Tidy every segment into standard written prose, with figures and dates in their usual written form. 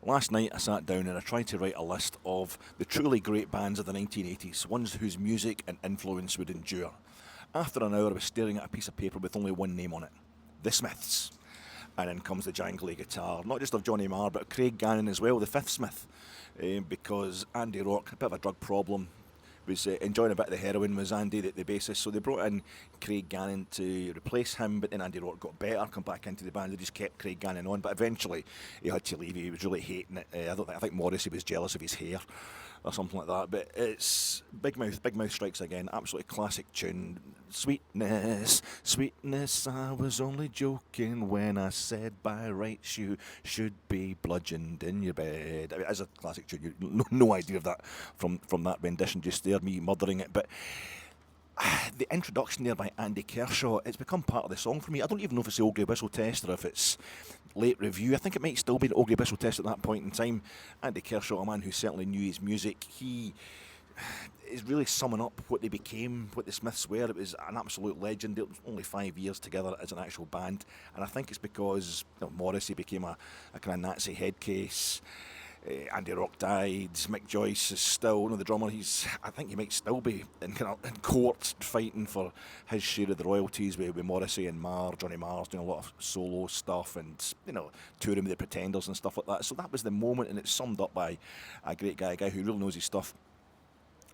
Last night I sat down and I tried to write a list of the truly great bands of the 1980s, ones whose music and influence would endure. After an hour I was staring at a piece of paper with only one name on it, The Smiths. And in comes the jangly guitar, not just of Johnny Marr, but of Craig Gannon as well, the fifth Smith, because Andy Rourke, a bit of a drug problem, was enjoying a bit of the heroin, was Andy, the bassist. So they brought in Craig Gannon to replace him, but then Andy Rourke got better, come back into the band. They just kept Craig Gannon on, but eventually he had to leave. He was really hating it. I think Morrissey was jealous of his hair or something like that. But it's Big Mouth Strikes Again, absolutely classic tune. Sweetness, sweetness, I was only joking when I said by rights you should be bludgeoned in your bed. I mean, it's a classic tune. No idea of that from that rendition just there, me murdering it. But the introduction there by Andy Kershaw, it's become part of the song for me. I don't even know if it's the Old Grey Whistle Test or if it's late review. I think it might still be the Old Grey Whistle Test at that point in time. Andy Kershaw, a man who certainly knew his music, he is really summing up what they became, what the Smiths were. It was an absolute legend. It was only 5 years together as an actual band, and I think it's because Morrissey became a kind of Nazi head case. Andy Rourke died. Mick Joyce is still, the drummer. I think he might still be in court fighting for his share of the royalties with Morrissey and Marr. Johnny Marr's doing a lot of solo stuff and touring with the Pretenders and stuff like that. So that was the moment, and it's summed up by a great guy, a guy who really knows his stuff,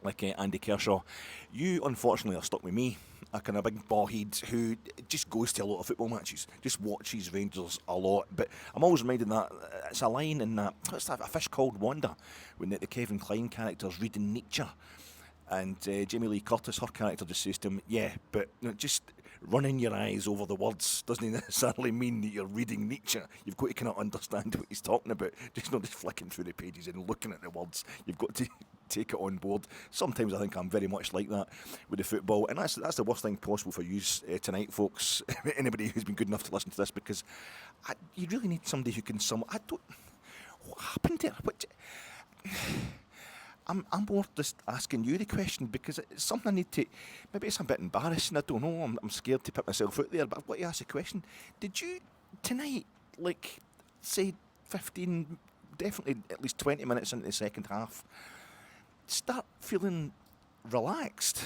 like Andy Kershaw. You, unfortunately, are stuck with me, a kind of big ballhead who just goes to a lot of football matches, just watches Rangers a lot. But I'm always reminded that it's a line in that, what's that, A Fish Called Wanda, when the Kevin Kline character's reading Nietzsche. And Jamie Lee Curtis, her character, just says to him, yeah, but just running your eyes over the words doesn't necessarily mean that you're reading Nietzsche. You've got to kind of understand what he's talking about, just not just flicking through the pages and looking at the words. You've got to take it on board. Sometimes I think I'm very much like that with the football, and that's the worst thing possible for you tonight, folks. Anybody who's been good enough to listen to this, because you really need somebody who can what happened there? I'm more just asking you the question because it's something I need to. Maybe it's a bit embarrassing. I don't know. I'm scared to put myself out there, but I've got to ask the question: did you tonight, say 15, definitely at least 20 minutes into the second half, start feeling relaxed?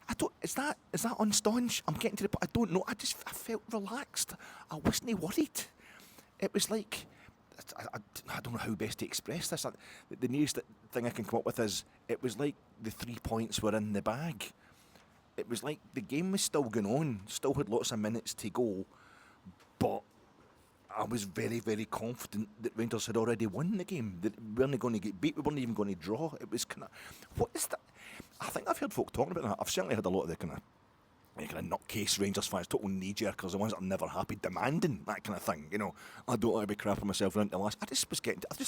I don't. Is that unstaunch? I'm getting to the point. I don't know. I felt relaxed. I wasn't worried. It was like. I don't know how best to express this. The nearest thing I can come up with is it was like the 3 points were in the bag. It was like the game was still going on, still had lots of minutes to go, but I was very, very confident that Rangers had already won the game. That we weren't going to get beat, we weren't even going to draw. It was kind of, what is that? I think I've heard folk talking about that. I've certainly had a lot of the kind of nutcase Rangers fans, total knee-jerkers, the ones that are never happy, demanding that kind of thing. I don't want to be crapping myself around the last. I just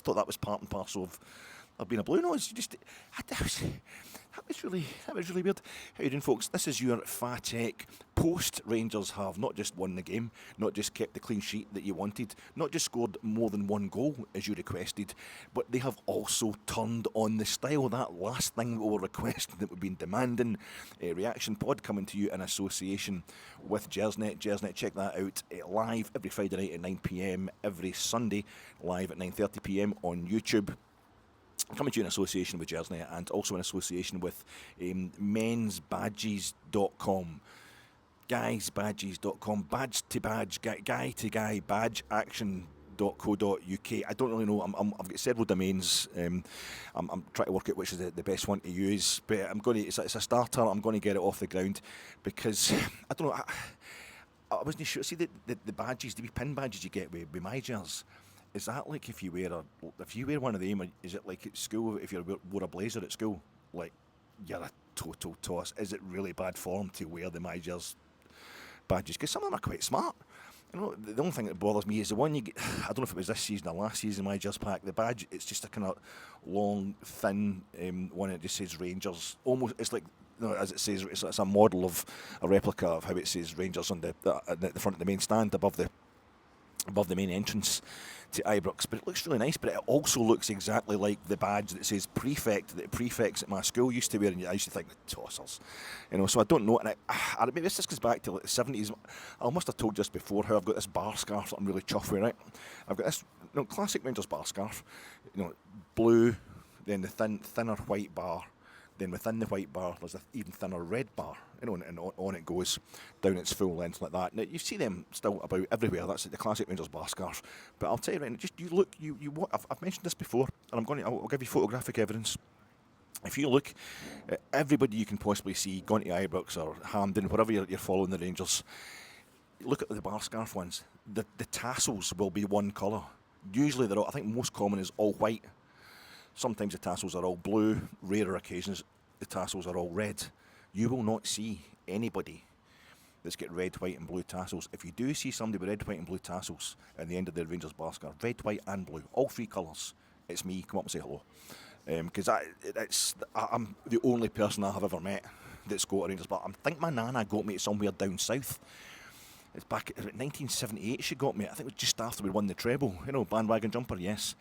thought that was part and parcel of being a Blue Nose. That was really weird. How you doing, folks? This is your Fatec post. Rangers have not just won the game, not just kept the clean sheet that you wanted, not just scored more than one goal as you requested, but they have also turned on the style. That last thing we were requesting, that we've been demanding. A reaction pod coming to you in association with Gersnet. Gersnet, check that out live every Friday night at 9 p.m, every Sunday live at 9:30 p.m on YouTube. Coming to you in association with Gersnet and also in association with mensbadges.com, guysbadges.com, badge to badge, guy to guy, badge action.co.uk. I don't really know. I've got several domains. I'm trying to work out which is the best one to use, but it's a starter. I'm going to get it off the ground because I don't know. I wasn't sure. See the badges, the wee pin badges you get with my jers. Is that like if you wear one of them, or is it like at school if you wore a blazer at school, like you're a total toss? Is it really bad form to wear the Majors badges? Because some of them are quite smart. The only thing that bothers me is the one you get. I don't know if it was this season or last season, Majors pack. The badge, it's just a kind of long, thin one. It just says Rangers. Almost, it's like. As it says, it's a model of a replica of how it says Rangers on the front of the main stand above the above the main entrance to Ibrox, but it looks really nice. But it also looks exactly like the badge that says prefect that prefects at my school used to wear, and I used to think the tossers, So I don't know, and maybe this just goes back to like the 70s. I must have told you this before, how I've got this bar scarf that I'm really chuffed with, right? I've got this classic Rangers bar scarf, blue, then the thinner white bar. Then within the white bar, there's an even thinner red bar, and on it goes down its full length like that. Now, you see them still about everywhere. That's the classic Rangers bar scarf. But I'll tell you right, just you look, I've mentioned this before, and I'll give you photographic evidence. If you look at everybody you can possibly see going to Ibrox or Hampden, wherever you're following the Rangers, look at the bar scarf ones. The tassels will be one colour. Usually, I think most common is all white. Sometimes the tassels are all blue, rarer occasions the tassels are all red. You will not see anybody that's got red, white and blue tassels. If you do see somebody with red, white and blue tassels at the end of their Rangers bar scarf, red, white and blue, all three colours, it's me. Come up and say hello. Because I'm the only person I have ever met that's got a Rangers bar. I think my nana got me somewhere down south. It's back in 1978 she got me. I think it was just after we won the treble. Bandwagon jumper, yes.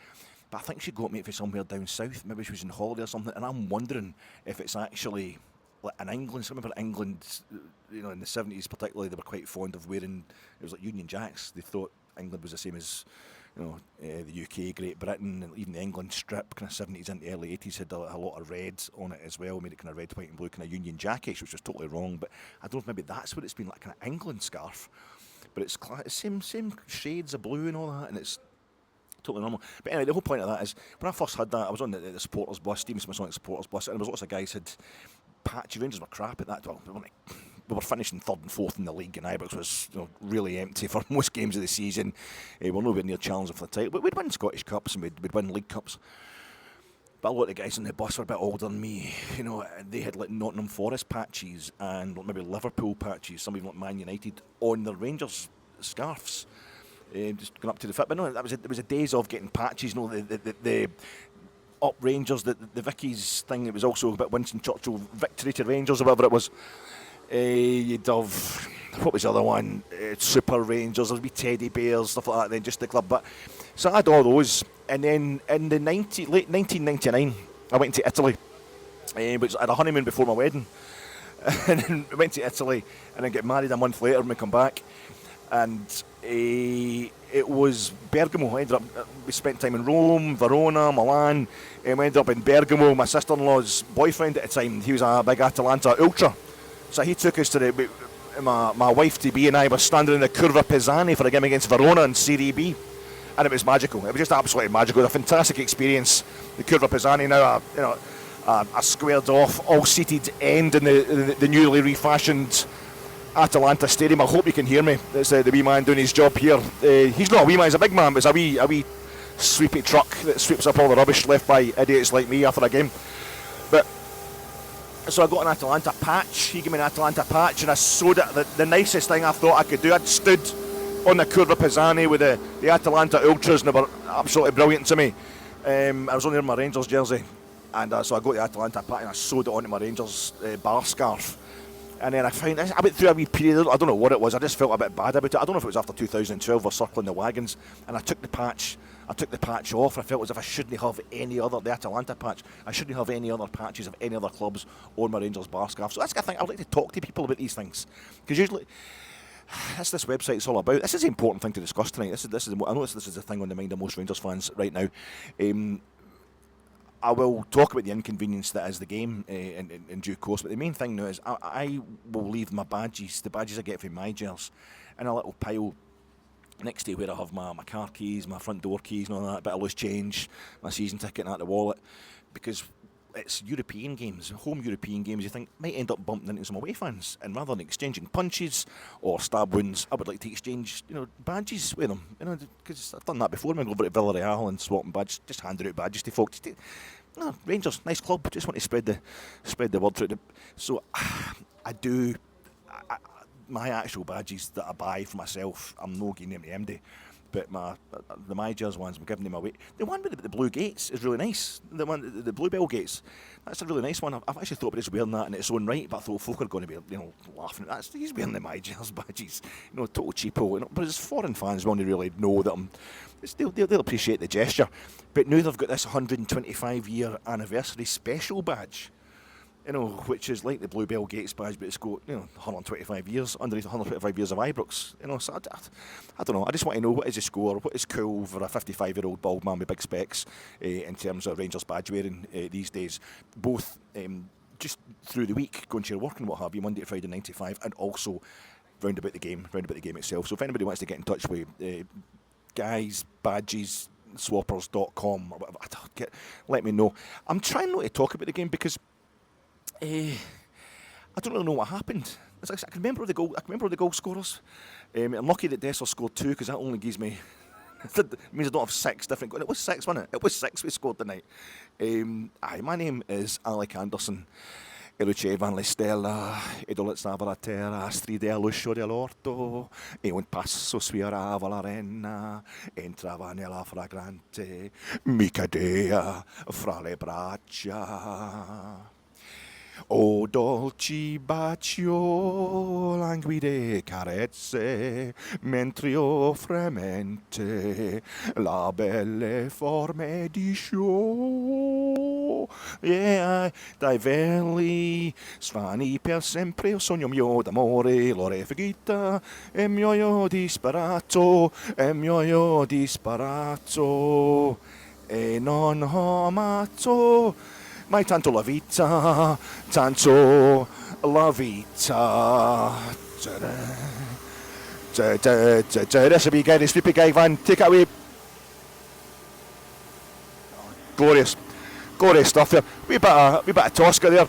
But I think she got me for somewhere down south. Maybe she was on holiday or something. And I'm wondering if it's actually like in England. So I remember England, in the 70s particularly, they were quite fond of wearing, it was like Union Jacks. They thought England was the same as, the UK, Great Britain, and even the England strip, kind of 70s into early 80s, had a lot of red on it as well, made it kind of red, white and blue, kind of Union Jackish, which was totally wrong. But I don't know if maybe that's what it's been like, kind of England scarf. But it's same shades of blue and all that, and it's totally normal. But anyway, the whole point of that is, when I first had that, I was on the supporters bus, Stephen Smith's on the supporters bus, and there was lots of guys had patchy. Rangers were crap at that. Well, we were finishing third and fourth in the league, and Ibrox was really empty for most games of the season. We're nowhere near challenging for the title, but we'd win Scottish Cups and we'd win League Cups. But a lot of the guys on the bus were a bit older than me, and they had like Nottingham Forest patches and maybe Liverpool patches, some even like Man United on their Rangers scarves. Just going up to the fit, but no, it was a days of getting patches. The up Rangers, the Vickies thing. It was also a bit Winston Churchill victory to Rangers or whatever it was. You'd have, what was the other one? Super Rangers. There'd be teddy bears, stuff like that. Then just the club. But so I had all those, and then in the late 1999, I went to Italy. Which I had a honeymoon before my wedding, and then we went to Italy, and then get married a month later when we come back. And it was Bergamo. We spent time in Rome, Verona, Milan, and we ended up in Bergamo. My sister-in-law's boyfriend at the time, he was a big Atalanta ultra. So he took us to my wife-to-be and I were standing in the Curva Pisani for a game against Verona in Serie B. And it was magical. It was just absolutely magical. It was a fantastic experience. The Curva Pisani now, a squared off, all-seated end in the newly refashioned Atalanta Stadium. I hope you can hear me. It's the wee man doing his job here. He's not a wee man, he's a big man, but it's a wee sweepy truck that sweeps up all the rubbish left by idiots like me after a game. But so I got an Atalanta patch. He gave me an Atalanta patch, and I sewed it. The nicest thing I thought I could do. I'd stood on the Curva Pisani with the Atalanta ultras, and they were absolutely brilliant to me. I was only in my Rangers jersey, and so I got the Atalanta patch and I sewed it onto my Rangers bar scarf. And then I went through a wee period, I don't know what it was, I just felt a bit bad about it. I don't know if it was after 2012 or circling the wagons, and I took the patch off. I felt as if I shouldn't have the Atalanta patch, I shouldn't have any other patches of any other clubs on my Rangers bar scarf. So that's the thing, I would like to talk to people about these things, because usually that's this website's all about. This is the important thing to discuss tonight. I know this is the thing on the mind of most Rangers fans right now. I will talk about the inconvenience that is the game in due course, but the main thing now is I will leave the badges I get from my jers, in a little pile next to where I have my car keys, my front door keys and all that, a bit of loose change, my season ticket and the wallet, because it's European games, home European games, you think might end up bumping into some away fans, and rather than exchanging punches or stab wounds, I would like to exchange badges with them, because I've done that before. When I go over to Villarreal and swapping badges, just handing out badges to folk. Rangers, nice club, just want to spread the word through. So I my actual badges that I buy for myself, I'm not giving them to MD, but the My Jers ones, I'm giving them away. The one with the blue gates is really nice. The one, the bluebell gates, that's a really nice one. I've actually thought about just wearing that in its own right, but I thought folk are going to be, laughing at that. He's wearing the My Jers badges, total cheapo. But as foreign fans want to really know that they'll appreciate the gesture. But now they've got this 125-year anniversary special badge, which is like the Bluebell Gates badge, but it's got 125 years underneath 125 years of Ibrox. So I don't know. I just want to know what is the score, what is cool for a 55-year-old bald man with big specs in terms of Rangers badge wearing these days, both just through the week, going to your work and what have you, Monday to Friday 9 to 5, and also round about the game itself. So if anybody wants to get in touch with guys, badges, swappers.com or whatever, let me know. I'm trying not to talk about the game because I don't really know what happened. I can remember the goal. I can remember the goal scorers. I'm lucky that Dessler scored 2 because that only gives me. It means I don't have 6 different goals. It was 6, wasn't it? It was 6 we scored tonight. My name is Alec Anderson. E Van Listella, e dolet stava la terra, stride all'uscio dell'orto, e un passo sfiorava l'arena, entrava nella fragrante, mi cadea fra le braccia. O dolci bacio, languide carezze, mentre io fremente la belle forme di show. Yeah, dai veli svani per sempre, il sogno mio d'amore, l'ore finita, e mio io disperato, e non ho amato. Mai tanto la vita. This will be good. Sleepy guy, Van, take it away. Glorious stuff there. We bit of Tosca there.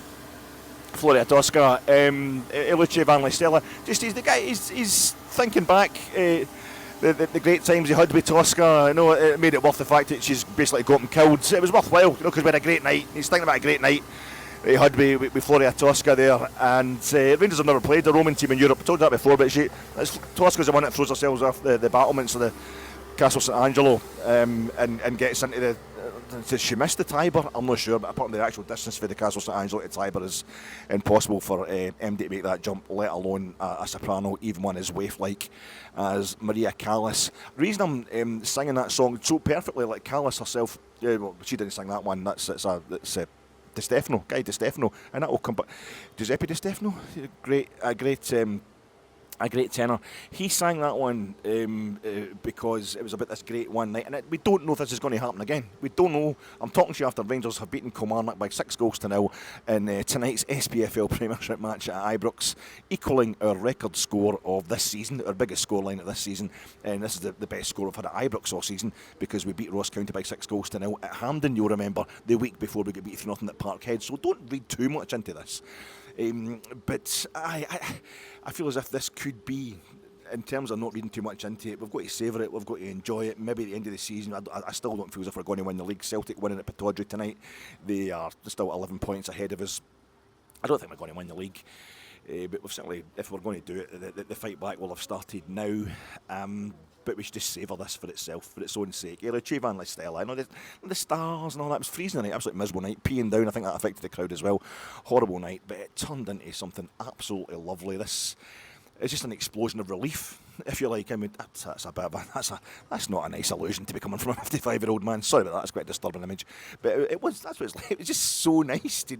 Floria Tosca. Luce Van Listella. Just he's the guy. He's thinking back. The great times he had with Tosca, it made it worth the fact that she's basically got him killed. It was worthwhile, because we had a great night. He's thinking about a great night he had with Floria Tosca there. And Rangers have never played a Roman team in Europe. I told you that before, but Tosca's the one that throws herself off the battlements of the Castle St Angelo and gets into the. She missed the Tiber, I'm not sure, but apart from the actual distance for the Castle St Angelo to Tiber is impossible for MD to make that jump, let alone a soprano, even one as waif-like as Maria Callas. The reason I'm singing that song so perfectly, like Callas herself, she didn't sing that one, that's Di Stefano, Guy Di Stefano, and that will come back. Giuseppe Di Stefano, a great tenor. He sang that one because it was about this great one night, and we don't know if this is going to happen again. We don't know. I'm talking to you after Rangers have beaten Kilmarnock by 6-0 in tonight's SPFL Premiership match at Ibrox, equalling our record score of this season, our biggest scoreline of this season, and this is the best score we've had at Ibrox all season because we beat Ross County by 6-0 at Hampden, you'll remember, the week before we got beat 3-0 at Parkhead, so don't read too much into this. But I feel as if this could be, in terms of not reading too much into it, we've got to savour it, we've got to enjoy it. Maybe at the end of the season, I still don't feel as if we're going to win the league. Celtic winning at Pittodrie tonight, they are still 11 points ahead of us. I don't think we're going to win the league, but we've certainly, if we're going to do it, the fight back will have started now. But we should just savour this for itself, for its own sake. Luce Van Listella, the stars and all that. It was freezing tonight, absolutely miserable night, peeing down. I think that affected the crowd as well. Horrible night, but it turned into something absolutely lovely. This is just an explosion of relief, if you like. I mean, that's not a nice illusion to be coming from a 55-year-old man. Sorry about that, that's quite a disturbing image. But that's what it's like. It was just so nice to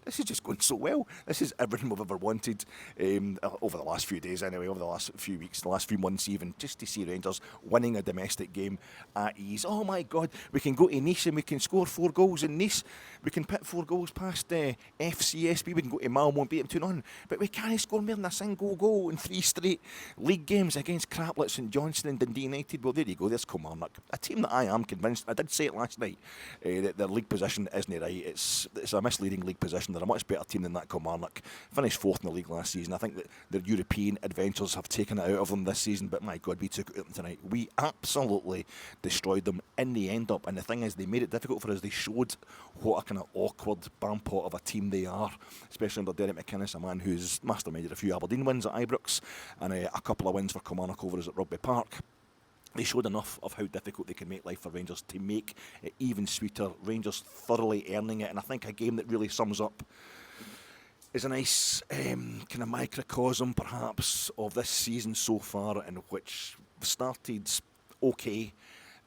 this is just going so well. This is everything we've ever wanted over the last few days anyway, over the last few weeks, the last few months even, just to see Rangers winning a domestic game at ease. Oh my God, we can go to Nice and we can score 4 goals in Nice. We can put 4 goals past FCSB. We can go to Malmo and beat them 2-0. But we can't score more than a single goal in 3 straight league games against Craplett, St Johnstone and Dundee United. Well, there you go, there's Kilmarnock. A team that I am convinced, I did say it last night, that their league position isn't right. It's a misleading league position. They're a much better team than that Kilmarnock. Finished 4th in the league last season. I think that their European adventures have taken it out of them this season, but my God, we took it out of them tonight. We absolutely destroyed them in the end up, and the thing is, they made it difficult for us. They showed what a kind of awkward bampot of a team they are, especially under Derek McInnes, a man who's masterminded a few Aberdeen wins at Ibrox and a couple of wins for Kilmarnock over us at Rugby Park. They showed enough of how difficult they can make life for Rangers to make it even sweeter. Rangers thoroughly earning it, and I think a game that really sums up is a nice kind of microcosm, perhaps, of this season so far, in which started okay,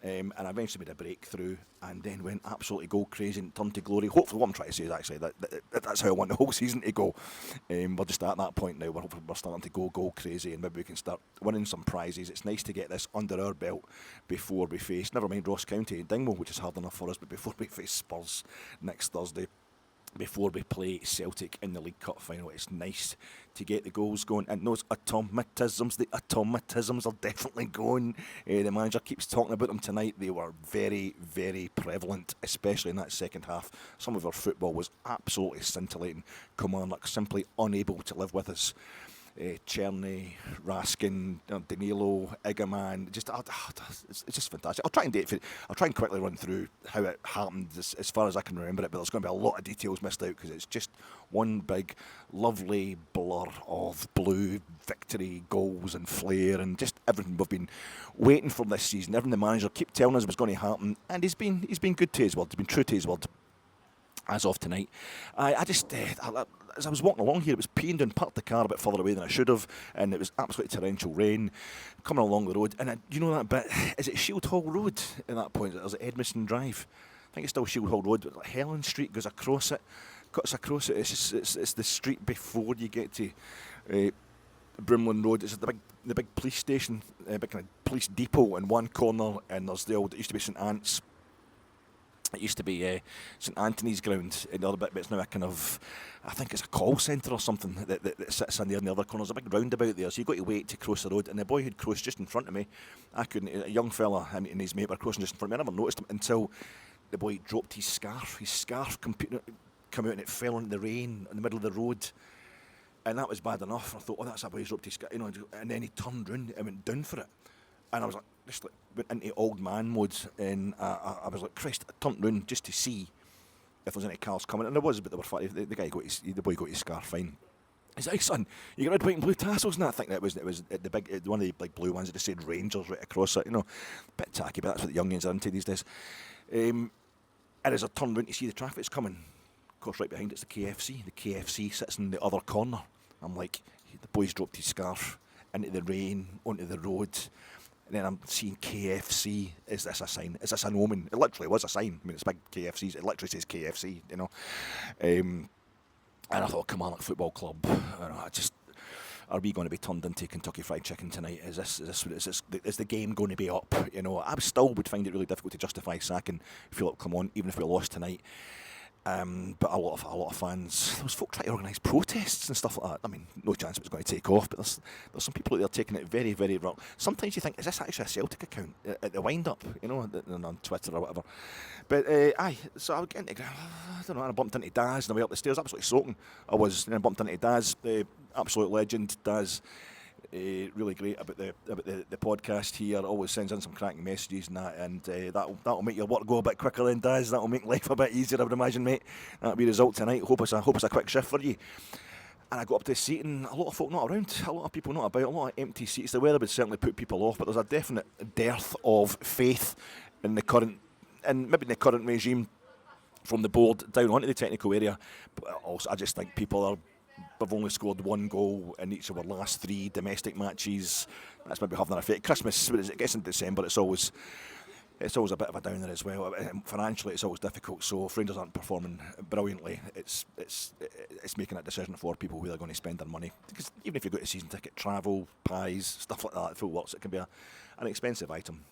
and eventually made a breakthrough, and then went absolutely goal crazy and turned to glory. Hopefully, what I'm trying to say is actually that's how I want the whole season to go. We're just at that point now. We're starting to go goal crazy, and maybe we can start winning some prizes. It's nice to get this under our belt before we face, never mind Ross County and Dingwall, which is hard enough for us, but before we face Spurs next Thursday, before we play Celtic in the League Cup final. It's nice to get the goals going, and those automatisms are definitely going. The manager keeps talking about them tonight. They were very, very prevalent, especially in that second half. Some of our football was absolutely scintillating. Kilmarnock simply unable to live with us. Cherny, Raskin, Danilo, Igamane, it's just fantastic. I'll try and quickly run through how it happened as far as I can remember it, but there's going to be a lot of details missed out because it's just one big, lovely blur of blue victory, goals and flair, and just everything we've been waiting for this season. Everything the manager kept telling us was going to happen, and he's been good to his word. He's been true to his word. As of tonight, as I was walking along here, it was peeing down, parked the car a bit further away than I should have, and it was absolutely torrential rain coming along the road. And you know that bit, is it Shield Hall Road at that point? Or is it Edmiston Drive? I think it's still Shield Hall Road, but like Helen Street goes across it. It's the street before you get to Brimlin Road. It's the big police station, big kind of police depot in one corner, and there's it used to be St Ant's. It used to be St Anthony's ground in the other bit, but it's now a kind of, I think it's a call centre or something that sits in there in the other corner. There's a big roundabout there, so you've got to wait to cross the road. And the boy who'd crossed just in front of me, I couldn't, a young fella and his mate were crossing just in front of me. I never noticed him until the boy dropped his scarf. His scarf come out and it fell into the rain in the middle of the road. And that was bad enough. I thought, oh, that's a boy who's dropped his scarf, and then he turned round and went down for it. And I was like, went into old man mode, and I was like, Christ, I turned round just to see if there was any cars coming, and there was, but they were funny. The boy got his scarf fine. He's like, son, you got red, white and blue tassels? And I think it was the big, one of the big blue ones that just said Rangers right across it, bit tacky, but that's what the youngins are into these days. And as I turned round to see the traffic's coming, of course right behind it's the KFC. The KFC sits in the other corner. I'm like, the boy's dropped his scarf into the rain, onto the road. And then I'm seeing KFC. Is this a sign? Is this an omen? It literally was a sign. I mean, it's big KFCs. It literally says KFC, And I thought, Kilmarnock Football Club. Are we going to be turned into Kentucky Fried Chicken tonight? Is the game going to be up? I still would find it really difficult to justify sacking Philip Clement, even if we lost tonight. But a lot of fans, there was folk trying to organise protests and stuff like that. I mean, no chance it was going to take off, but there's some people out there taking it very, very wrong. Sometimes you think, is this actually a Celtic account at the wind-up, on Twitter or whatever? But, so I would get into, I don't know, and I bumped into Daz on the way up the stairs, absolutely soaking. I bumped into Daz, the absolute legend, Daz. Really great about the podcast here. Always sends in some cracking messages and that, and that'll make your work go a bit quicker than Daz. That'll make life a bit easier, I would imagine, mate. That'll be the result tonight. Hope it's a quick shift for you. And I got up to the seat, and a lot of folk not around, a lot of people not about, a lot of empty seats. The weather would certainly put people off, but there's a definite dearth of faith in the current regime from the board down onto the technical area. But also, I just think people are. We've only scored one goal in each of our last 3 domestic matches. That's maybe having an effect. Christmas, as it gets into December, it's always a bit of a downer as well. Financially, it's always difficult. So if Rangers aren't performing brilliantly, it's making that decision for people who they're going to spend their money. Because even if you go to a season ticket, travel, pies, stuff like that, full works, it can be an expensive item.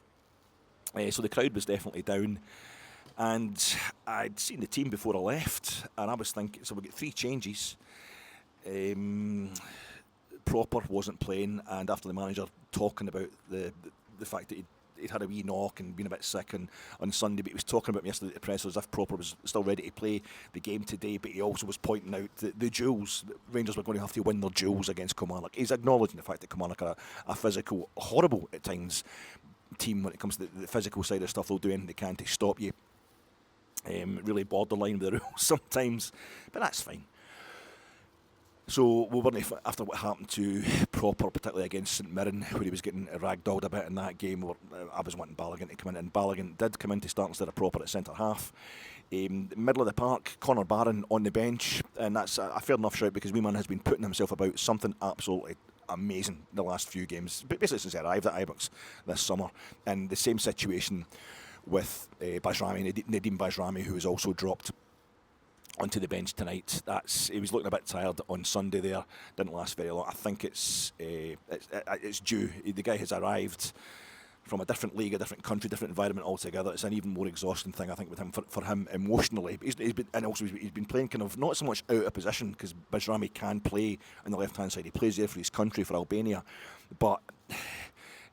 So the crowd was definitely down. And I'd seen the team before I left, and I was thinking, so we get 3 changes. Proper wasn't playing, and after the manager talking about the fact that he'd had a wee knock and been a bit sick on Sunday, but he was talking about him yesterday at the press as if Proper was still ready to play the game today, but he also was pointing out the duels. Rangers were going to have to win their duels against Kilmarnock. He's acknowledging the fact that Kilmarnock are a physical, horrible at times team when it comes to the physical side of stuff. They'll do anything they can to stop you. Really borderline with the rules sometimes, but that's fine. So we weren't, after what happened to Proper, particularly against St Mirren, where he was getting ragdolled a bit in that game. I was wanting Balogun to come in, and Balogun did come in to start instead of Proper at centre half. Middle of the park, Conor Barron on the bench, and that's a fair enough shout because Weeman has been putting himself about something absolutely amazing the last few games, basically since he arrived at Ibrox this summer. And the same situation with Nadim Bajrami, who was also dropped onto the bench tonight. He was looking a bit tired on Sunday there, didn't last very long. I think it's due. The guy has arrived from a different league, a different country, different environment altogether. It's an even more exhausting thing, I think, with him for him emotionally. He's been playing kind of not so much out of position, because Bajrami can play on the left hand side. He plays there for his country, for Albania, but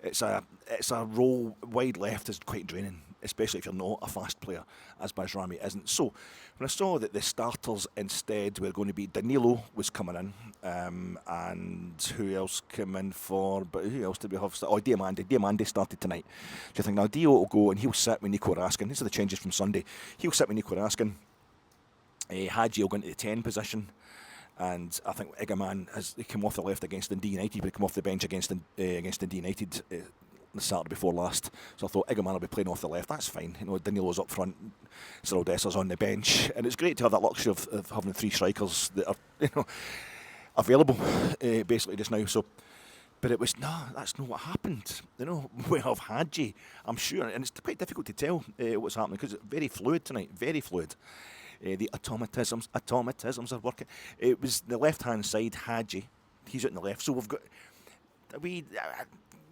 it's a role wide left is quite draining, especially if you're not a fast player, as Bajrami isn't. So when I saw that the starters instead were going to be Danilo was coming in, and who else came in for? But who else did we have? Oh, Diomande. Diomande started tonight. So you think now Dio will go and he'll sit with Nico Raskin. These are the changes from Sunday. He'll sit with Nico Raskin. Hagi will go into the 10 position. And I think Igamane has come off the left against Dundee United, but come off the bench against Dundee United the Saturday before last. So I thought Igamane will be playing off the left. That's fine. Danilo's up front, Cyril Dessers on the bench, and it's great to have that luxury of having 3 strikers that are available basically just now. So, but it was that's not what happened. We have Hagi, I'm sure, and it's quite difficult to tell what's happening because it's very fluid tonight, very fluid. The automatisms are working. It was the left-hand side, Hagi. He's out on the left. So we've got...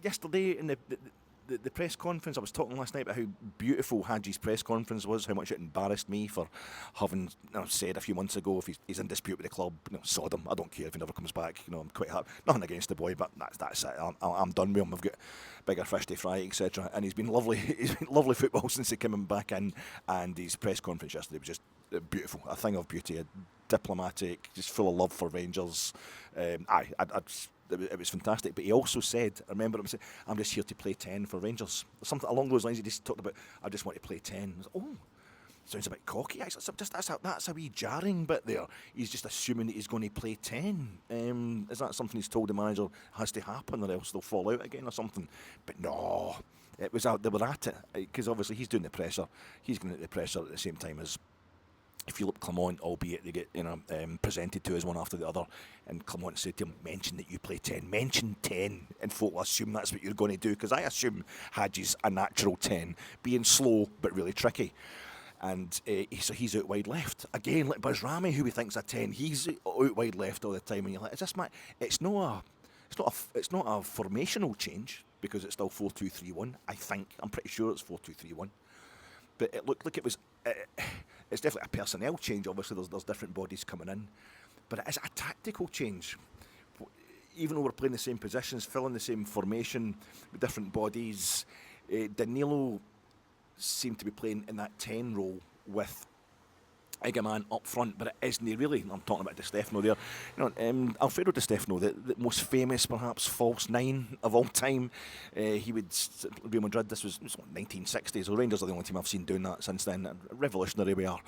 yesterday in the press conference, I was talking last night about how beautiful Hagi's press conference was, how much it embarrassed me for having said a few months ago, if he's in dispute with the club, sod him. I don't care if he never comes back. I'm quite happy. Nothing against the boy, but that's it. I'm done with him. I've got bigger fish to fry, etc. And he's been lovely. He's been lovely football since he came back in. And his press conference yesterday was just beautiful, a thing of beauty, diplomatic, just full of love for Rangers. It was fantastic. But he also said, I remember him saying, I'm just here to play 10 for Rangers. Something along those lines. He just talked about, I just want to play 10. I was like, sounds a bit cocky. That's a wee jarring bit there. He's just assuming that he's going to play 10. Is that something he's told the manager has to happen, or else they'll fall out again or something? But no, it was out. They were at it, because obviously he's doing the pressure. He's going to do the pressure at the same time as Philippe Clement, albeit they get presented to us one after the other, and Clement said to him, mention that you play 10, mention 10, and folk will assume that's what you're going to do, because I assume Hagi's a natural 10, being slow but really tricky. And so he's out wide left again, like Bajrami, who we think's a 10. He's out wide left all the time, and you're like, is this man? It's not a formational change, because it's still 4-2-3-1. I'm pretty sure it's 4-2-3-1. But it looked like it was. It's definitely a personnel change. Obviously, there's different bodies coming in, but it is a tactical change. Even though we're playing the same positions, filling the same formation with different bodies, Danilo seemed to be playing in that 10 role with Igamane up front, but it isn't he really. I'm talking about Di Stefano there. Alfredo Di Stefano, the most famous, perhaps, false 9 of all time. He would Real Madrid. This was 1960s. So Rangers are the only team I've seen doing that since then. Revolutionary we are.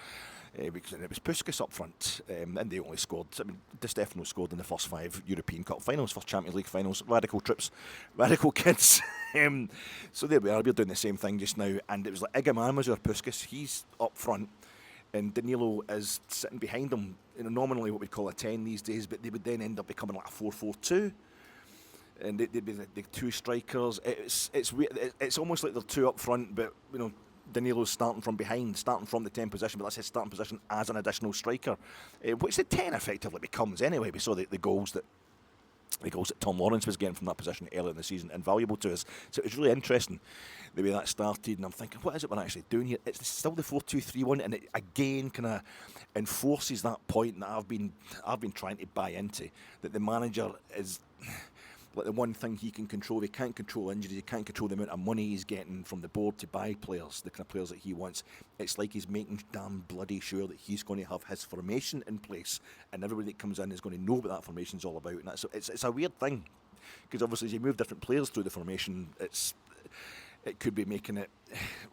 Because it was Puskas up front, and they only scored. Di Stefano scored in the first 5 European Cup finals, first Champions League finals. Radical trips, radical kids. So there we are. We're doing the same thing just now, and it was like Igamane was our Puskas. He's up front, and Danilo is sitting behind him. Nominally what we'd call a 10 these days, but they would then end up becoming like a 4-4-2. And they'd be the 2 strikers. It's weird. It's almost like they're 2 up front, but Danilo's starting from behind, starting from the 10 position, but that's his starting position as an additional striker, which the 10 effectively becomes anyway. We saw the goals that Tom Lawrence was getting from that position earlier in the season, invaluable to us. So it was really interesting the way that started, and I'm thinking, what is it we're actually doing here? It's still the 4-2-3-1, and it again kind of enforces that point that I've been trying to buy into, that the manager is like the one thing he can control. He can't control injuries, he can't control the amount of money he's getting from the board to buy players, the kind of players that he wants. It's like he's making damn bloody sure that he's going to have his formation in place, and everybody that comes in is going to know what that formation's all about. And it's a weird thing, because obviously as you move different players through the formation, it could be making it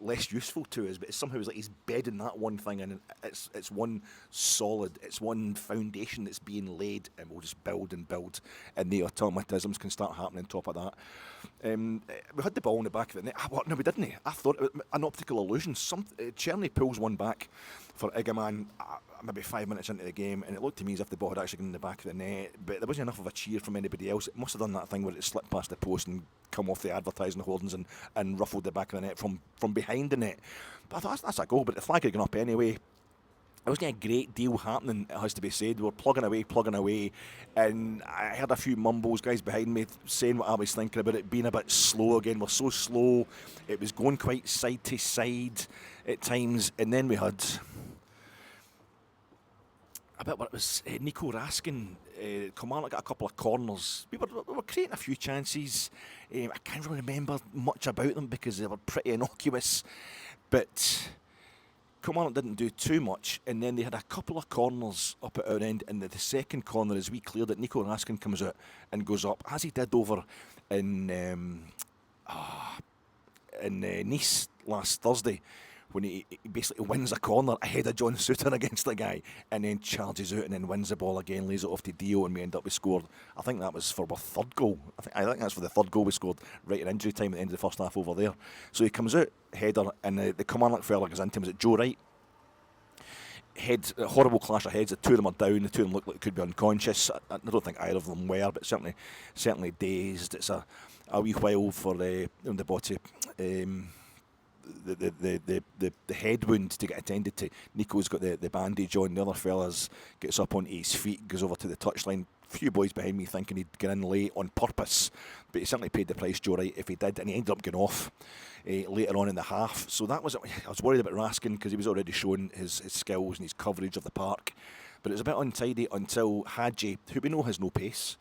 less useful to us, but it's somehow like he's bedding that one thing in, and it's one solid, it's one foundation that's being laid, and we'll just build and build, and the automatisms can start happening on top of that. We had the ball in the back of the net. No, we didn't. I thought it was an optical illusion. Cherny pulls one back for Igamane maybe 5 minutes into the game, and it looked to me as if the ball had actually gone in the back of the net, but there wasn't enough of a cheer from anybody else. It must have done that thing where it slipped past the post and come off the advertising hoardings and ruffled the back of the net from behind the net. But I thought, that's a goal, but the flag had gone up anyway. There wasn't a great deal happening, it has to be said. We were plugging away, and I heard a few mumbles, guys behind me, saying what I was thinking about it being a bit slow again. We're so slow, it was going quite side to side at times, and then we had a bit where it was Nico Raskin. Kilmarnock got a couple of corners. We were creating a few chances. I can't really remember much about them because they were pretty innocuous, but Kilmarnock didn't do too much, and then they had a couple of corners up at our end, and the second corner, as we cleared it, Nico Raskin comes out and goes up, as he did over in Nice last Thursday, when he basically wins a corner ahead of John Souttar against the guy, and then charges out and then wins the ball again, lays it off to Dio, and we end up we scored. I think that was for our third goal. I think that's for the third goal we scored right in injury time at the end of the first half over there. So he comes out, header, and the Kilmarnock fella goes into him. Was it Joe Wright? Head, a horrible clash of heads. The two of them are down. The two of them look like they could be unconscious. I don't think either of them were, but certainly dazed. It's a wee while for the body. The head wound to get attended to. Nico's got the bandage on. The other fella's gets up onto his feet, goes over to the touchline. A few boys behind me thinking he'd get in late on purpose, but he certainly paid the price, Joe Wright, if he did, and he ended up getting off later on in the half. So that was, I was worried about Raskin because he was already showing his skills and his coverage of the park, but it was a bit untidy until Hagi, who we know has no pace,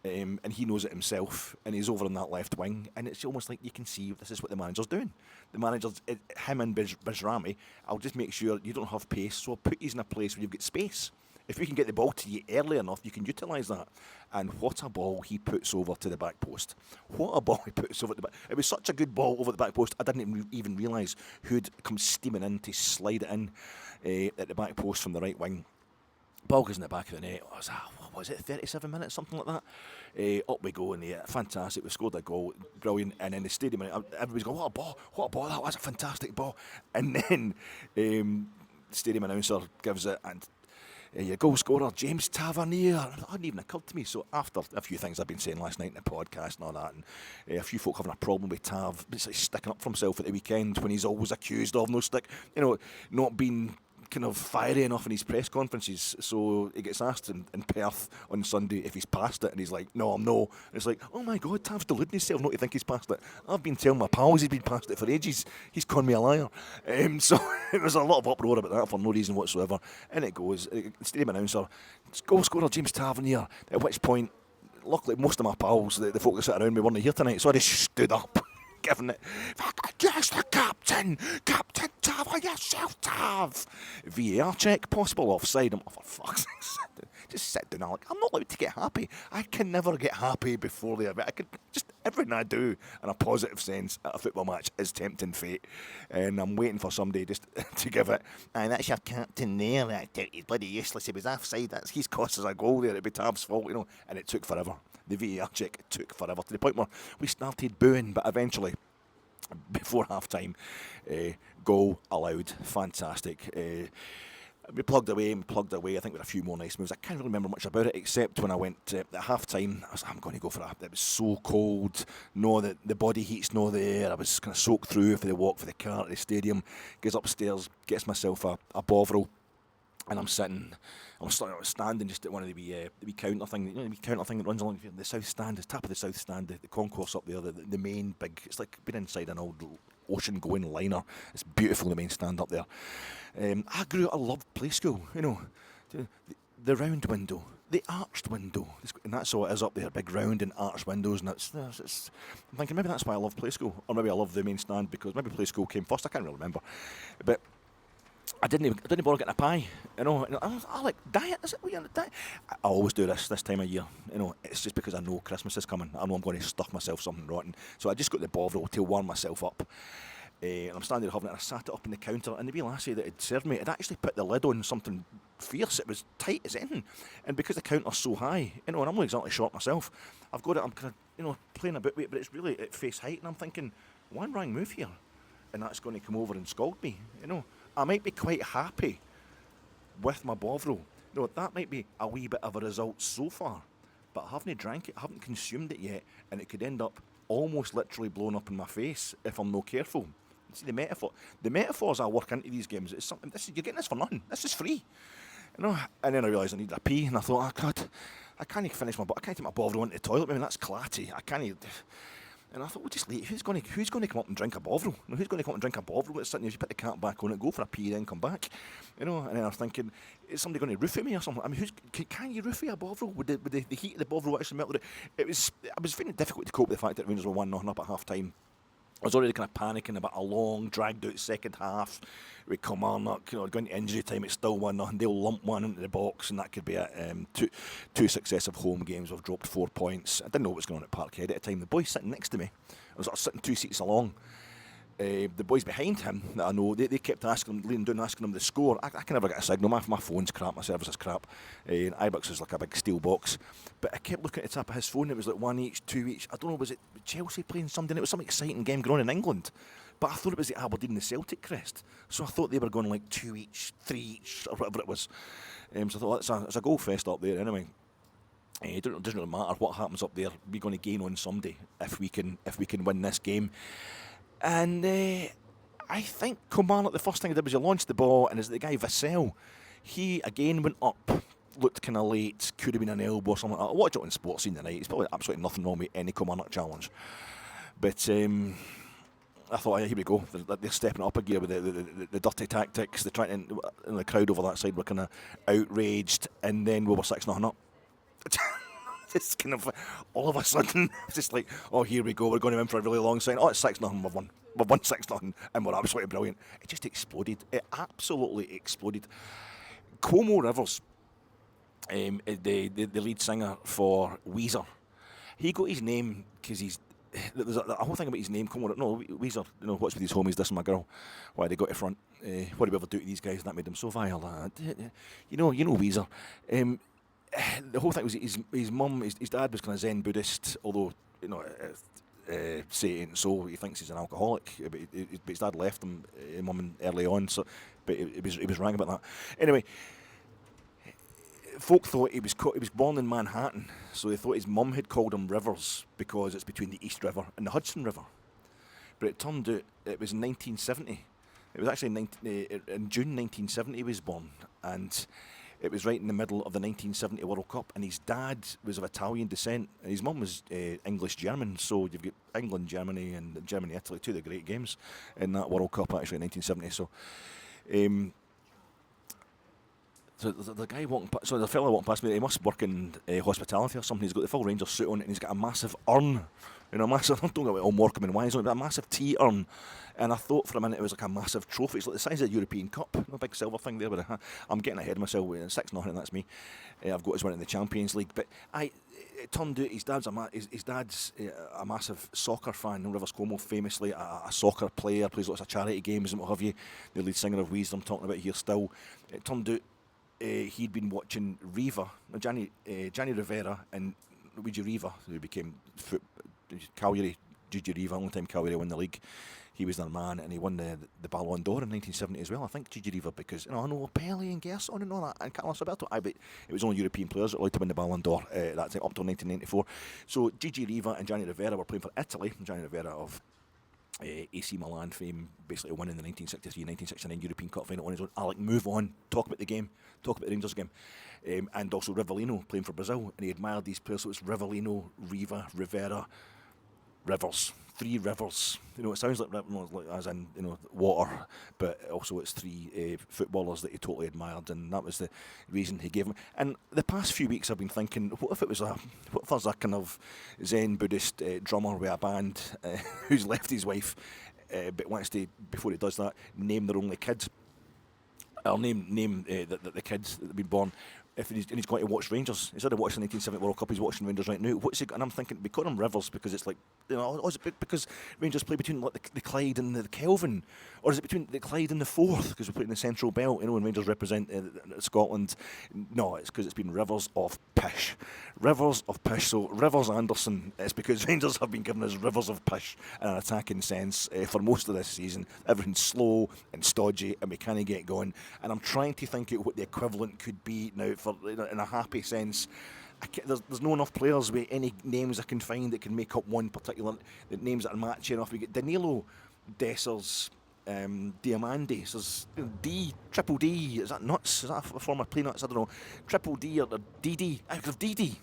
and he knows it himself, and he's over on that left wing, and it's almost like you can see this is what the manager's doing. The manager's, him and Bajrami, I'll just make sure you don't have pace, so I'll put you in a place where you've got space. If we can get the ball to you early enough, you can utilise that. And what a ball he puts over to the back post. What a ball he puts over the back. It was such a good ball over the back post, I didn't even realise who'd come steaming in to slide it in at the back post from the right wing. Ball goes in the back of the net. What was it, 37 minutes, something like that? Up we go, and fantastic. We scored a goal, brilliant. And in the stadium, everybody's going, what a ball, that was a fantastic ball. And then the stadium announcer gives it, and your goal scorer, James Tavernier. It hadn't even occurred to me. So after a few things I've been saying last night in the podcast and all that, and a few folk having a problem with Tav, basically sticking up for himself at the weekend when he's always accused of not being kind of fiery enough in his press conferences. So he gets asked in Perth on Sunday if he's passed it, and he's like, no, I'm no. And it's like, oh my God, Tav's deluding himself not to think he's passed it. I've been telling my pals he's been passed it for ages. He's calling me a liar. So it was a lot of uproar about that for no reason whatsoever. And it goes, stadium announcer, goal scorer James Tavernier, at which point, luckily most of my pals, the folk that sit around me, weren't here tonight, so I just stood up. Giving it, yes, the Captain Tav, yourself, Tav. VAR check, possible offside. I'm, for fuck's sake, just sit down, Alec. I'm not allowed to get happy. I can never get happy before the event. I could just, everything I do in a positive sense at a football match is tempting fate. And I'm waiting for somebody just to give it, and that's your captain there. He's bloody useless. He was offside. He's cost us a goal there. It'd be Tav's fault, and it took forever. The VAR check took forever, to the point where we started booing, but eventually, before half-time, goal allowed. Fantastic. We plugged away. I think we had a few more nice moves. I can't really remember much about it, except when I went at half-time, I was like, I'm going to go for that. It was so cold. No, the body heat's not there. I was kind of soaked through for the walk for the car at the stadium. Gets upstairs, gets myself a Bovril, and I'm standing just at one of the wee counter thing, the wee counter thing that runs along the south stand, the top of the south stand, the concourse up there, the main big, it's like being inside an old ocean-going liner. It's beautiful, the main stand up there. I loved play school, the round window, the arched window, and that's all it is up there, big round and arched windows, and it's I'm thinking maybe that's why I love play school, or maybe I love the main stand because maybe play school came first, I can't really remember, but I didn't bother getting a pie, you know. And I like diet. Is it? What you're on a diet? I always do this time of year, you know. It's just because I know Christmas is coming. I know I'm going to stuff myself something rotten, so I just got the Bovril to warm myself up. And I'm standing there having it, and I sat it up on the counter, and the wee lassie that had served me had actually put the lid on something fierce. It was tight as anything, and because the counter's so high, you know, and I'm not exactly short myself, I've got it. I'm kind of, you know, playing a bit with it, but it's really at face height, and I'm thinking, one wrong move here, and that's going to come over and scald me, you know. I might be quite happy with my Bovril. No, that might be a wee bit of a result so far, but I haven't drank it, I haven't consumed it yet, and it could end up almost literally blown up in my face if I'm not careful. See the metaphor. The metaphors I work into these games is something. You're getting this for nothing. This is free, you know. And then I realised I needed a pee, and I thought, oh God, I can't finish I can't take my Bovril into the toilet. I mean, that's clatty. I can't. And I thought, well, just leave. Who's going to come up and drink a Bovril? Who's going to come up and drink a Bovril? It's sitting there, you put the cap back on it, go for a pee, then come back, you know. And then I was thinking, is somebody going to roofie me or something? I mean, can you roofie a Bovril? Would the heat of the Bovril actually melt it? I was finding it difficult to cope with the fact that Rangers were 1-0 up at half time. I was already kind of panicking about a long, dragged-out second half with Kilmarnock, you know, going to injury time. It's still 1-0. They'll lump one into the box, and that could be it. Two successive home games. We've dropped 4 points. I didn't know what was going on at Parkhead at the time. The boy sitting next to me, I was sort of sitting 2 seats along. The boys behind him that I know, they kept leaning down, asking him the score. I can never get a signal. My phone's crap, my service is crap. And Ibrox is like a big steel box. But I kept looking at the top of his phone. It was like 1 each, 2 each. I don't know, was it Chelsea playing something? It was some exciting game going on in England. But I thought it was the Aberdeen and the Celtic crest. So I thought they were going like 2 each, 3 each, or whatever it was. So I thought, it's a goal fest up there anyway. It doesn't really matter what happens up there. We're going to gain on Sunday if we can win this game. And I think Kilmarnock, the first thing he did was he launched the ball, and as the guy Vassell, he again went up, looked kind of late, could have been an elbow or something like that. I watched it on Sportscene tonight. It's probably absolutely nothing wrong with any Kilmarnock challenge. But I thought, here we go. They're stepping up a gear with the dirty tactics. They're trying to, and the crowd over that side were kind of outraged, and then we were 6-0 up. It's kind of all of a sudden, it's just like, oh, here we go, we're going to win for a really long sign. Oh, it's 6-0, we've won 6-0, and we're absolutely brilliant. It just exploded. It absolutely exploded. Cuomo Rivers, the lead singer for Weezer, he got his name because there's a whole thing about his name. Weezer, you know, what's with these homies, this and my girl, why they got to front, what did we ever do to these guys, and that made them so vile. You know Weezer. The whole thing was his mum, his dad was kind of Zen Buddhist, although, you know, saying so, he thinks he's an alcoholic, but his dad left him, mum, early on, so, but he was wrong about that. Anyway, folk thought he was born in Manhattan, so they thought his mum had called him Rivers because it's between the East River and the Hudson River. But it turned out it was in 1970. It was actually in June 1970 he was born, and it was right in the middle of the 1970 World Cup, and his dad was of Italian descent, and his mum was English-German, so you've got England, Germany, and Germany-Italy, 2 of the great games in that World Cup, actually, in 1970. So the guy the fellow walking past me, he must work in hospitality or something. He's got the full Rangers suit on, and he's got a massive urn, massive, don't get all Morecambe and Wise on it, but a massive tea urn. And I thought for a minute it was like a massive trophy. It's like the size of the European Cup, a big silver thing there. But I'm getting ahead of myself. 6-0, and that's me. I've got his win in the Champions League. But it turned out his dad's a massive soccer fan. Rivers Cuomo, famously a soccer player, plays lots of charity games and what have you. The lead singer of Weezer I'm talking about here still. It turned out he'd been watching Riva, Gianni Rivera and Luigi Riva, who became Cagliari. Gigi Riva, only time Cagliari won the league. He was their man, and he won the Ballon d'Or in 1970 as well. I think Gigi Riva, because I know Pele and Gerson and all that, and Carlos Alberto. But it was only European players that allowed to win the Ballon d'Or that time up till 1994. So Gigi Riva and Gianni Rivera were playing for Italy. Gianni Rivera of AC Milan fame, basically winning the 1963-1969 European Cup final on his own. Move on, talk about the game, talk about the Rangers game. And also Rivellino playing for Brazil, and he admired these players. So it's Rivellino, Riva, Rivera, Rivers, 3 rivers. It sounds like as in water, but also it's 3 footballers that he totally admired, and that was the reason he gave him. And the past few weeks I've been thinking, what if there's a kind of Zen Buddhist drummer with a band who's left his wife, but wants to, before he does that, name their only kid. I'll name the kids that have been born. If he's going to watch Rangers, instead of watching the 1970 World Cup, he's watching Rangers right now. What's he? And I'm thinking, we call him Rivers because it's like, is it because Rangers play between like the Clyde and the Kelvin, or is it between the Clyde and the Forth because we play in the Central Belt? When Rangers represent Scotland, no, it's because it's been Rivers of Pish, Rivers of Pish. So Rivers Anderson, it's because Rangers have been given us Rivers of Pish in an attacking sense for most of this season. Everything's slow and stodgy, and we can't get going. And I'm trying to think of what the equivalent could be now for in a happy sense. There's not enough players with any names I can find that can make up one particular names that are matching enough. We get Danilo, Dessers, Diomande. So there's D, triple D. Is that nuts? Is that a form of play nuts? I don't know. Triple D or DD. I could have DD.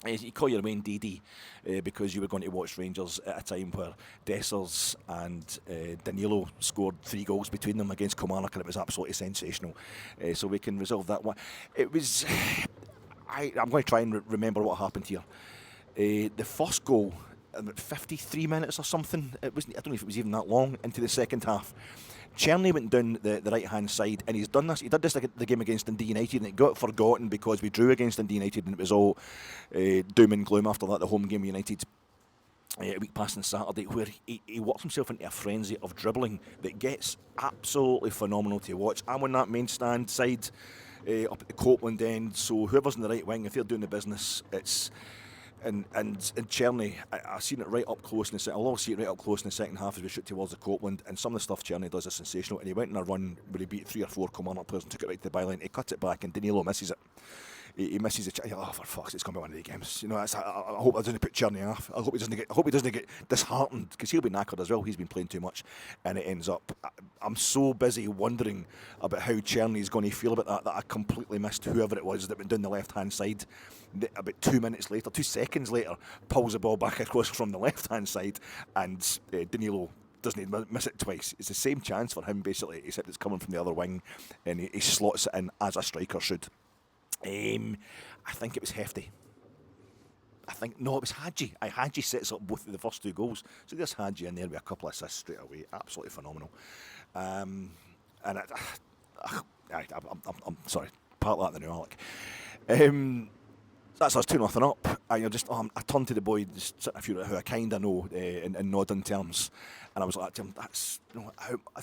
You call your main DD because you were going to watch Rangers at a time where Dessers and Danilo scored 3 goals between them against Kilmarnock, and it was absolutely sensational. So we can resolve that one. It was. I'm going to try and remember what happened here. The first goal, about 53 minutes or something. I don't know if it was even that long into the second half. Cherny went down the right-hand side, and he's done this. He did this the game against Dundee United, and it got forgotten because we drew against Dundee United, and it was all doom and gloom after that. The home game United a week past on Saturday, where he works himself into a frenzy of dribbling that gets absolutely phenomenal to watch. I'm on that main stand side up at the Copeland end, so whoever's in the right wing, if they're doing the business, it's. And Cherny, I've seen it right up close in the second. I'll always see it right up close in the second half as we shoot towards the Copeland. And some of the stuff Cherny does is sensational. And he went on a run where he beat 3 or 4 Kilmarnock players and took it right to the byline. He cut it back, and Danilo misses it. He misses it. Oh, for fuck's sake, it's going to be one of the games. I hope I doesn't put Cherny off. I hope he doesn't get disheartened, because he'll be knackered as well. He's been playing too much, and it ends up. I'm so busy wondering about how Cherny's going to feel about that I completely missed whoever it was that went down the left-hand side. About 2 minutes later, 2 seconds later, pulls the ball back across from the left-hand side, and Danilo doesn't miss it twice. It's the same chance for him, basically, except it's coming from the other wing, and he slots it in as a striker should. I think it was Hefty. It was Hagi. Hagi sets up both of the first 2 goals. So there's Hagi in there with a couple of assists straight away. Absolutely phenomenal. I'm sorry, part of that the new Alec. That's us 2-0 up, and you're just. I turned to the boy, just sitting a few who I kind of know in nodding terms, and I was like, Tim, this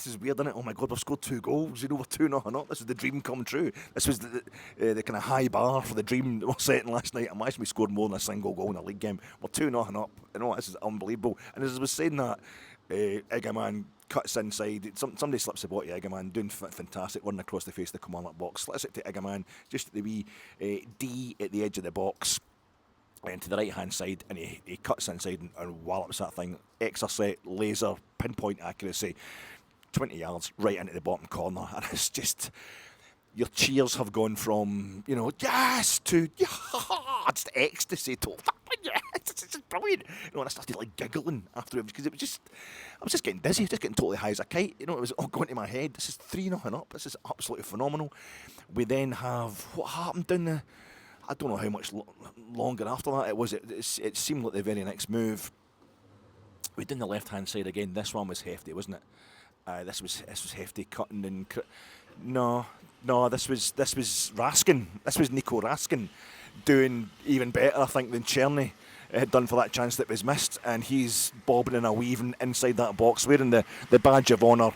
is weird, isn't it? Oh my God, we've scored 2 goals. We're 2-0 up. This is the dream come true. This was the kind of high bar for the dream that we're setting last night. Imagine we scored more than a single goal in a league game. We're 2-0 up. This is unbelievable. And as I was saying that, Igamane cuts inside. Somebody slips the ball to Igamane, doing fantastic, running across the face of the Kilmarnock box. Slips it to Igamane, just at the wee D at the edge of the box, and to the right-hand side, and he cuts inside and wallops that thing. Exercise, laser, pinpoint accuracy, 20 yards, right into the bottom corner. And it's just, your cheers have gone from, yes, to, yeah, just ecstasy to, yeah, it's just brilliant. And I started giggling afterwards because I was just getting dizzy, just getting totally high as a kite. It was all going to my head. This is 3-0 up. This is absolutely phenomenal. We then have what happened down the. I don't know how much longer after that it was. It seemed like the very next move. We did the left-hand side again. This one was Hefty, wasn't it? This was Hefty cutting and. No, this was Raskin. This was Nico Raskin doing even better, I think, than Cherny had done for that chance that was missed, and he's bobbing and weaving inside that box, wearing the badge of honour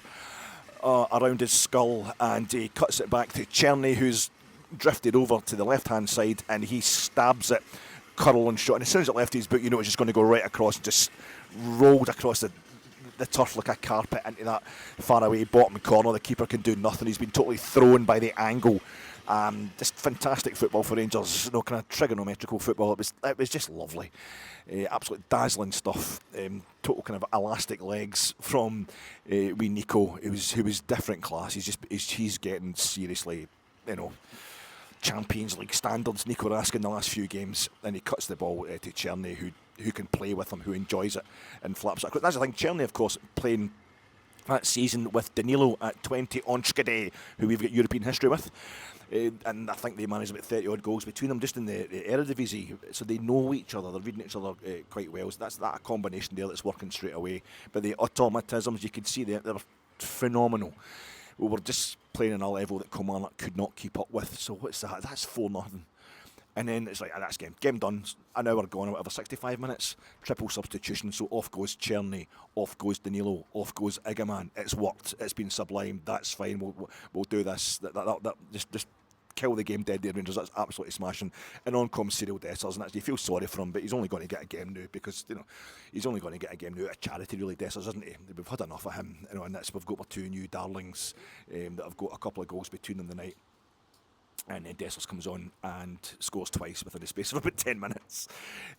around his skull, and he cuts it back to Cherny, who's drifted over to the left-hand side, and he stabs it, curl and shot, and as soon as it left his boot, it's just going to go right across, just rolled across the turf like a carpet into that faraway bottom corner. The keeper can do nothing. He's been totally thrown by the angle. Just fantastic football for Rangers. Kind of trigonometrical football. It was just lovely. Absolute dazzling stuff. Total kind of elastic legs from wee Nico. Who was different class. He's getting seriously, Champions League standards. Nico Raskin the last few games, and he cuts the ball to Cherny, who can play with him, who enjoys it and flaps it. That's the thing. Cherny, of course, playing that season with Danilo at 20 Onskade, who we've got European history with. And I think they managed about 30 odd goals between them just in the Eredivisie, so they know each other, they're reading each other quite well. So that's that combination there that's working straight away. But the automatisms, you could see they were phenomenal. we were just playing on a level that Kilmarnock could not keep up with. So what's that? That's 4-0. And then it's like, that's game done. An hour gone or whatever, 65 minutes. Triple substitution. So off goes Czerny, off goes Danilo, off goes Igamane. It's worked. It's been sublime. That's fine. We'll do this. Just kill the game dead there, Rangers. That's absolutely smashing. And on comes Cyril Dessers, and you feel sorry for him, but he's only going to get a game now because he's only going to get a game now out of charity, really. Dessers, isn't he? We've had enough of him, and we've got our two new darlings that have got a couple of goals between them tonight. And then Dessers comes on and scores twice within the space of about 10 minutes.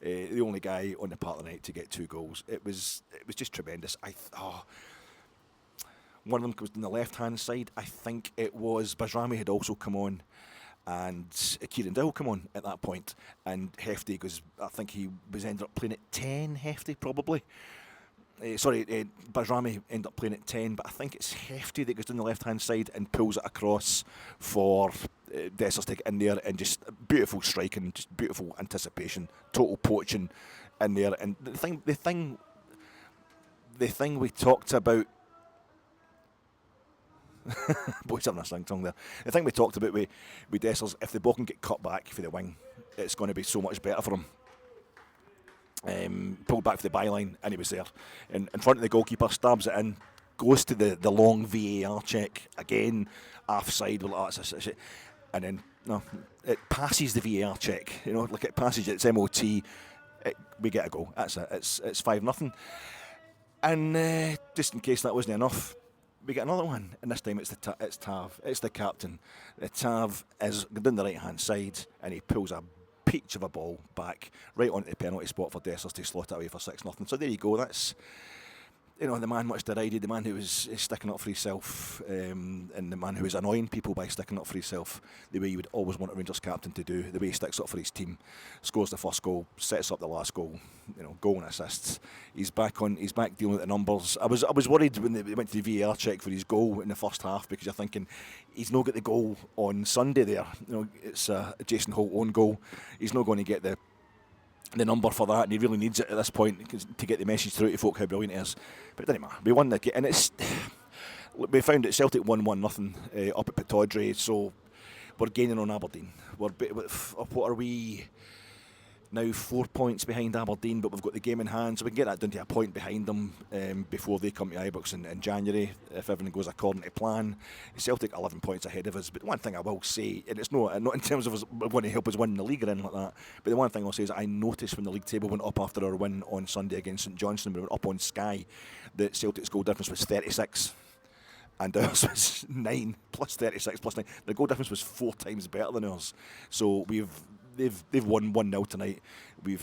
The only guy on the part of the night to get 2 goals. It was just tremendous. One of them was on the left-hand side. I think it was Bajrami had also come on, and Kieran Dowell come on at that point. And Hefty goes, I think he was ended up playing at 10, Hefty probably. Bajrami ended up playing at 10, but I think it's Hefty that goes down the left-hand side and pulls it across for Dessers to get in there, and just beautiful striking, just beautiful anticipation, total poaching in there. And the thing we talked about, boys having a sing-song there. The thing we talked about with Dessers, if the ball can get cut back for the wing, it's going to be so much better for him. Pulled back for the byline, and he was there in front of the goalkeeper, stabs it in, goes to the long VAR check again, offside, and then it passes the VAR check. Like it passes its MOT. We get a goal. That's it. It's 5-0. And just in case that wasn't enough, we get another one, and this time it's Tav. It's the captain. Tav is down the right hand side, and he pulls a peach of a ball back right onto the penalty spot for Dessers to slot it away for 6-0. So there you go. That's the man much derided, the man who was sticking up for himself, and the man who was annoying people by sticking up for himself, the way you would always want a Rangers captain to do, the way he sticks up for his team, scores the first goal, sets up the last goal, goal and assists. He's back dealing with the numbers. I was worried when they went to the VAR check for his goal in the first half, because you're thinking he's not got the goal on Sunday there. It's a Jason Holt own goal. He's not going to get the number for that, and he really needs it at this point to get the message through to folk how brilliant it is. But it doesn't matter. We won the game, and we found that Celtic won 1-0 up at Pittodrie, so we're gaining on Aberdeen. What are we now? 4 points behind Aberdeen, but we've got the game in hand, so we can get that down to a point behind them before they come to Ibrox in January, if everything goes according to plan. Celtic 11 points ahead of us, but one thing I will say, and it's not in terms of us going to help us win the league or anything like that, but the one thing I'll say is that I noticed when the league table went up after our win on Sunday against St Johnstone, we went up on Sky, that Celtic's goal difference was 36. And ours was 9 plus 36 plus 9. The goal difference was 4 times better than ours. So they've won 1-0 tonight. We've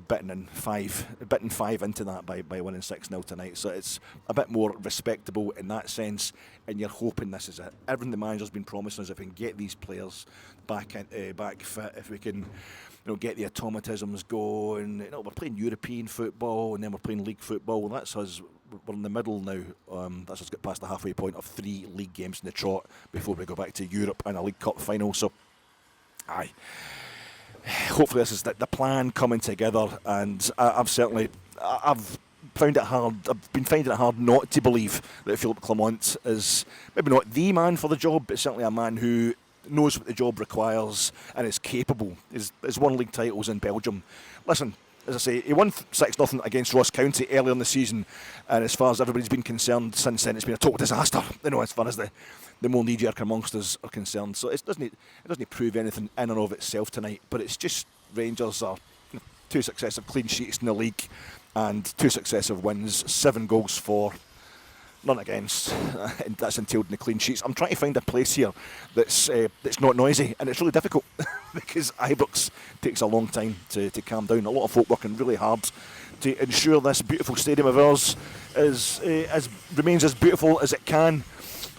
bitten 5 into that by winning 6-0 tonight. So it's a bit more respectable in that sense. And you're hoping this is it. Everything the manager's been promising is if we can get these players back fit, if we can get the automatisms going. We're playing European football and then we're playing league football. And that's us. We're in the middle now. That's us get past the halfway point of 3 league games in the trot before we go back to Europe and a League Cup final. So, hopefully this is the plan coming together, and I've found it hard. I've been finding it hard not to believe that Philippe Clement is maybe not the man for the job, but certainly a man who knows what the job requires and is capable. Has won league titles in Belgium. Listen, as I say, he won 6-0 against Ross County earlier in the season, and as far as everybody's been concerned since then, it's been a total disaster. As far as the more knee-jerk amongst us are concerned. So it doesn't prove anything in and of itself tonight, but it's just Rangers are 2 successive clean sheets in the league and 2 successive wins, 7 goals for, none against, and that's entailed in the clean sheets. I'm trying to find a place here that's not noisy, and it's really difficult because Ibrox takes a long time to calm down. A lot of folk working really hard to ensure this beautiful stadium of ours remains as beautiful as it can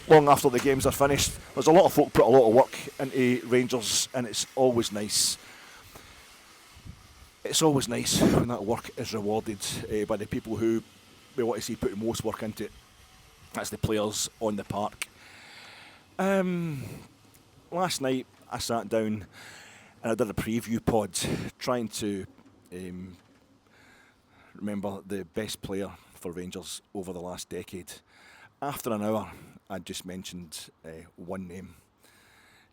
long after the games are finished. There's a lot of folk put a lot of work into Rangers, and it's always nice. It's always nice when that work is rewarded by the people who we want to see put the most work into it. That's the players on the park. Last night I sat down and I did a preview pod trying to remember the best player for Rangers over the last decade. After an hour, I just mentioned one name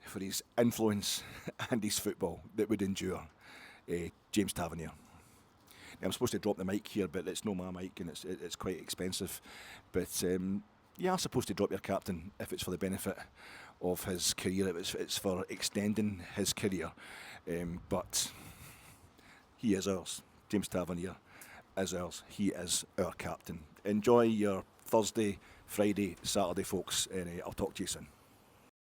for his influence and his football that would endure, James Tavernier. Now, I'm supposed to drop the mic here, but it's not my mic and it's quite expensive. But you are supposed to drop your captain if it's for the benefit of his career, if it's for extending his career. But he is ours. James Tavernier is ours. He is our captain. Enjoy your Thursday, Friday, Saturday, folks, and I'll talk to you soon.